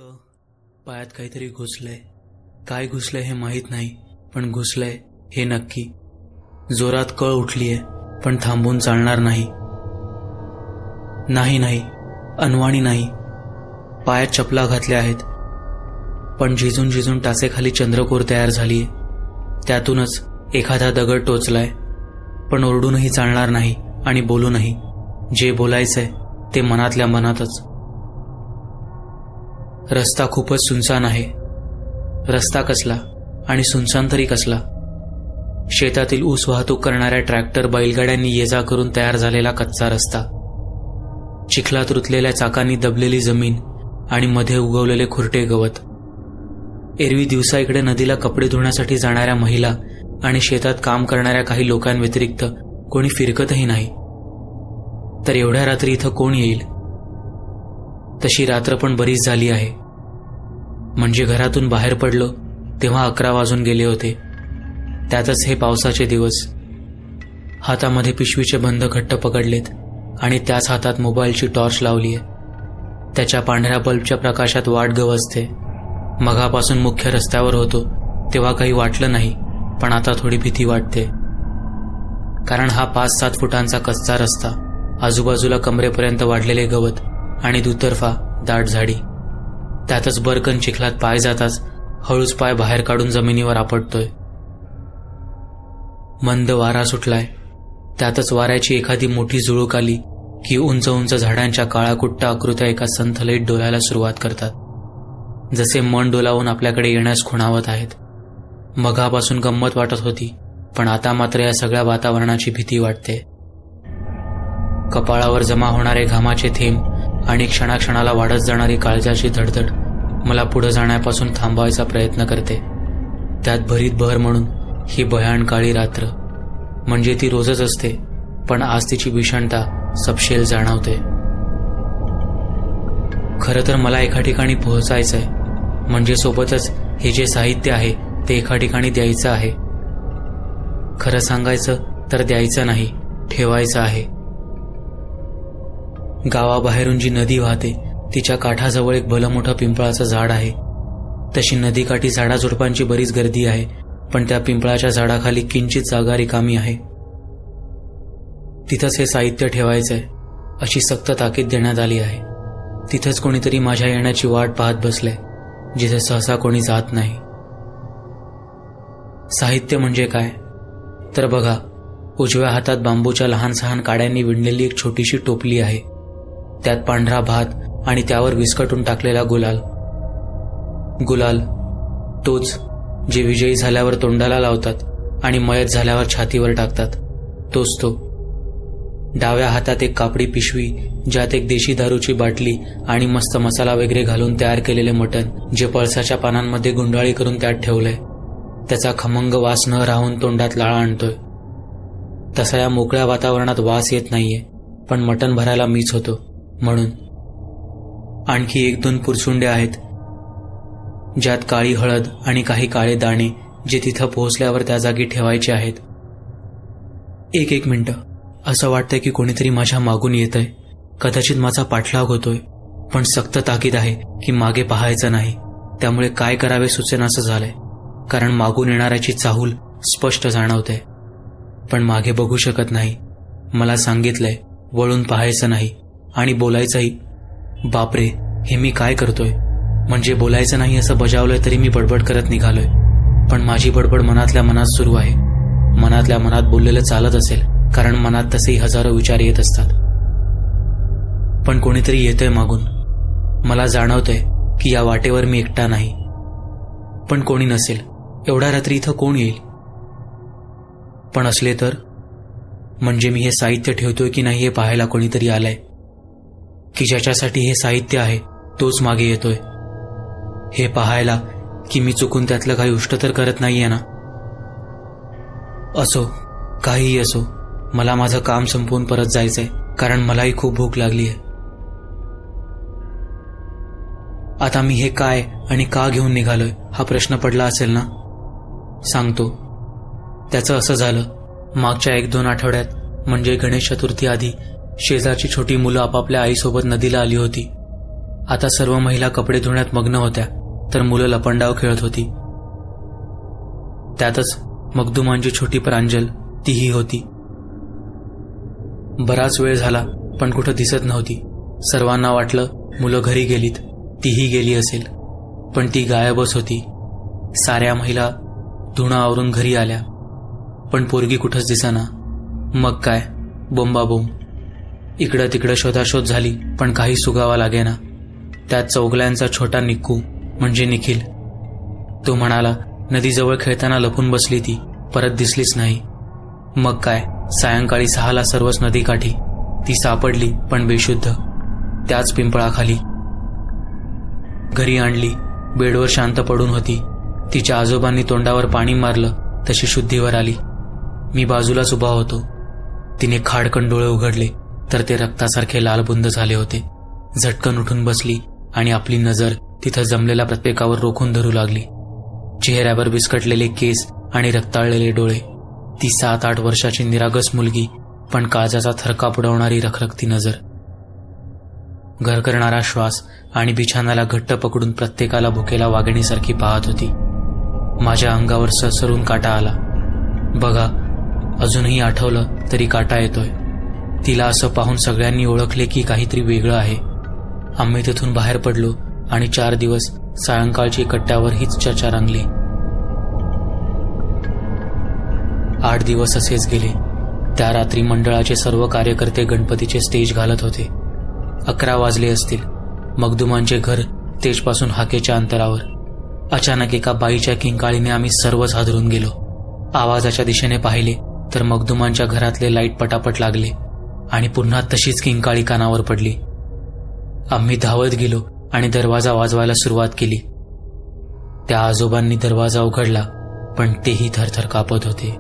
पायात काहीतरी घुसलंय. काय घुसलंय हे माहीत नाही, पण घुसलंय हे नक्की. जोरात कळ उठलीये, पण थांबून चालणार नाही. नाही, अनवाणी नाही. पायात चपला घातल्या आहेत, पण झिजून झिजून टाचेखाली चंद्रकोर तयार झालीये. त्यातूनच एखादा दगड टोचलाय. पण ओरडूनही चालणार नाही आणि बोलूनही. जे बोलायचंय ते मनातल्या मनातच. रस्ता खूपच सुनसान आहे. रस्ता कसला आणि सुनसान तरी कसला. शेतातील ऊस वाहतूक करणाऱ्या ट्रॅक्टर बैलगाड्यांनी ये जा करून तयार झालेला कच्चा रस्ता. चिखलात रुतलेल्या चाकांनी दबलेली जमीन आणि मध्ये उगवलेले खुरटे गवत. एरवी दिवसा इकडे नदीला कपडे धुण्यासाठी जाणाऱ्या महिला आणि शेतात काम करणाऱ्या काही लोकांव्यतिरिक्त कोणी फिरकतही नाही. तर एवढ्या रात्री इथं कोण येईल. तशी रात्र पण बरीच झाली आहे. म्हणजे घरातून बाहेर पडलो तेव्हा 11 वाजून गेले होते. त्यातच हे पावसाचे दिवस. हातामध्ये पिशवीचे बंद घट्ट पकडलेत आणि त्याच हातात मोबाईलची टॉर्च लावलीय. त्याच्या पांढऱ्या बल्बच्या प्रकाशात वाट गवसते. मघापासून मुख्य रस्त्यावर होतो तेव्हा काही वाटलं नाही, पण आता थोडी भीती वाटते. कारण हा 5-7 फुटांचा कच्चा रस्ता, आजूबाजूला कमरेपर्यंत वाढलेले गवत आणि दुतर्फा दाट झाडी. त्यातच बरकन चिखलात पाय जाताच हळूच पाय बाहेर काढून जमिनीवर आपटतोय. मंद वारा सुटलाय. त्यातच वाऱ्याची एखादी मोठी झुळूक आली की उंच उंच झाडांच्या काळाकुट्ट आकृत्या एका संथ लयीत डोलायला सुरुवात करतात, जसे मन डोलावून आपल्याकडे येण्यास खुणावत आहेत. मघापासून गंमत वाटत होती, पण आता मात्र या सगळ्या वातावरणाची भीती वाटते. कपाळावर जमा होणारे घामाचे थेंब आणि क्षणाक्षणाला वाढत जाणारी काळजाची धडधड मला पुढे जाण्यापासून थांबवायचा प्रयत्न करते. त्यात भरीत बहर म्हणून ही भयान काळी रात्र. म्हणजे ती रोजच असते, पण आज तिची भीषणता सपशेल जाणवते. खरं तर मला एका ठिकाणी पोहोचायचंय, म्हणजे सोबतच हे जे साहित्य आहे ते एका ठिकाणी द्यायचं आहे. खरं सांगायचं तर द्यायचं नाही, ठेवायचं आहे. गावाबाहेरून जी नदी वाहते तिच्या काठाजवळ एक भलं मोठं पिंपळाचं झाड आहे. तशी नदीकाठी झाडाझुडपांची बरीच गर्दी आहे, पण त्या पिंपळाच्या झाडाखाली किंचित जागा रिकामी आहे. तिथंच हे साहित्य ठेवायचंय अशी सक्त ताकीद देण्यात आली आहे. तिथंच कोणीतरी माझ्या येण्याची वाट पाहत बसले, जिथे सहसा कोणी जात नाही. साहित्य म्हणजे काय तर बघा, उजव्या हातात बांबूच्या लहान सहान काड्यांनी विणलेली एक छोटीशी टोपली आहे. त्यात पांढरा भात आणि त्यावर विस्कटून टाकलेला गुलाल तोच जे विजयी झाल्यावर तोंडाला लावतात आणि मयत झाल्यावर छातीवर टाकतात, तोच तो. डाव्या हातात एक कापडी पिशवी, ज्यात एक देशी दारूची बाटली आणि मस्त मसाला वगैरे घालून तयार केलेले मटण, जे पळसाच्या पानांमध्ये गुंडाळी करून त्यात ठेवलंय. त्याचा खमंग वास न राहून तोंडात लाळा आणतोय. तसा या मोकळ्या वातावरणात वास येत नाहीये, पण मटण भरायला मीच होतो म्हणून. आणखी 1-2 पुरसुंड्या आहेत, ज्यात काळी हळद आणि काही काळे दाणे, जे तिथं पोहोचल्यावर त्या जागी ठेवायचे आहेत. एक मिनिटं, असं वाटतंय की कोणीतरी माझ्या मागून येतंय. कदाचित माझा पाठलाग होतोय, पण सक्त ताकीद आहे की मागे पाहायचं नाही. त्यामुळे काय करावे सुचेनासं झालंय, कारण मागून येणाऱ्याची चाहूल स्पष्ट जाणवते. पण मागे बघू शकत नाही. मला सांगितलंय वळून पाहायचं नाही आणि बोलायचंही. बापरे, हे मी काय करतोय. म्हणजे बोलायचं नाही असं बजावलंय तरी मी बडबड करत निघालोय. पण माझी बडबड मनातल्या मनात सुरू आहे. मनातल्या मनात बोललेलं चालत असेल, कारण मनात तसेही हजारो विचार येत असतात. पण कोणीतरी येतंय मागून. मला जाणवतंय की या वाटेवर मी एकटा नाही. पण कोणी नसेल. एवढ्या रात्री इथं कोण येईल. पण असले तर, म्हणजे मी हे साहित्य ठेवतोय की नाही हे पाहायला कोणीतरी आलंय, की ज्याच्यासाठी हे साहित्य आहे तोच मागे येतोय. हे पाहायला की मी चुकून त्यातलं काही उष्ट तर करत नाहीये ना. असो, काहीही असो, मला माझं काम संपवून परत जायचंय, कारण मलाही खूप भूक लागलीय. आता मी हे काय आणि का घेऊन निघालोय हा प्रश्न पडला असेल ना. सांगतो. त्याचं असं झालं, मागच्या 1-2 आठवड्यात, म्हणजे गणेश चतुर्थी आधी, शेजारची छोटी मुलं आपापल्या आईसोबत नदीला आली होती. आता सर्व महिला कपडे धुण्यात मग्न होत्या, तर मुलं लपंडाव खेळत होती. त्यातच मखदुमांची छोटी प्रांजल तीही होती. बराच वेळ झाला पण कुठं दिसत नव्हती. सर्वांना वाटलं मुलं घरी गेलीत, तीही गेली असेल, पण ती गायबच होती. साऱ्या महिला धुणं आवरून घरी आल्या, पण पोरगी कुठंच दिसेना. मग काय, बोंबाबोंब. इकडं तिकडं शोधाशोध झाली, पण काही सुगावा लागेना. त्यात चौगल्यांचा छोटा निक्कू म्हणजे निखिल. तो म्हणाला नदीजवळ खेळताना लपून बसली ती, परत दिसलीच नाही. मग काय, सायंकाळी 6ला सर्वच नदीकाठी. ती सापडली, पण बेशुद्ध, त्याच पिंपळाखाली. घरी आणली, बेडवर शांत पडून होती. तिच्या आजोबांनी तोंडावर पाणी मारलं तशी शुद्धीवर आली. मी बाजूलाच उभा होतो. तिने खाडकन डोळे उघडले तर ते रक्तासारखे लालबुंद झाले होते. झटकन उठून बसली आणि आपली नजर तिथं जमलेल्या प्रत्येकावर रोखून धरू लागली. चेहऱ्यावर विस्कटलेले केस आणि रक्ताळलेले डोळे. ती 7-8 वर्षाची निरागस मुलगी, पण काळजाचा थरकाप उडवणारी रखरखती नजर. घर करणारा श्वास आणि बिछानाला घट्ट पकडून प्रत्येकाला भुकेला वाघिणीसारखी पाहत होती. माझ्या अंगावर सरसरून काटा आला. बघा, अजूनही आठवलं तरी काटा येतोय. तिला असं पाहून सगळ्यांनी ओळखले की काहीतरी वेगळं आहे. आम्ही तिथून बाहेर पडलो आणि 4 दिवस सायंकाळची कट्ट्यावर हीच चर्चा रंगली. 8 दिवस असेच गेले. त्या रात्री मंडळाचे सर्व कार्यकर्ते गणपतीचे स्टेज घालत होते. 11 वाजले असतील. मखदुमांचे घर स्टेजपासून हाकेच्या अंतरावर. अचानक एका बाईच्या किंकाळीने आम्ही सर्वच हादरून गेलो. आवाजाच्या दिशेने पाहिले तर मखदुमांच्या घरातले लाईट पटापट लागले आणि पुन्हा तशीच किंकाळी कानावर पडली. आम्ही धावत गेलो आणि दरवाजा वाजवायला सुरुवात केली. त्या आजोबांनी दरवाजा उघडला, पण तेही थरथर कापत होते.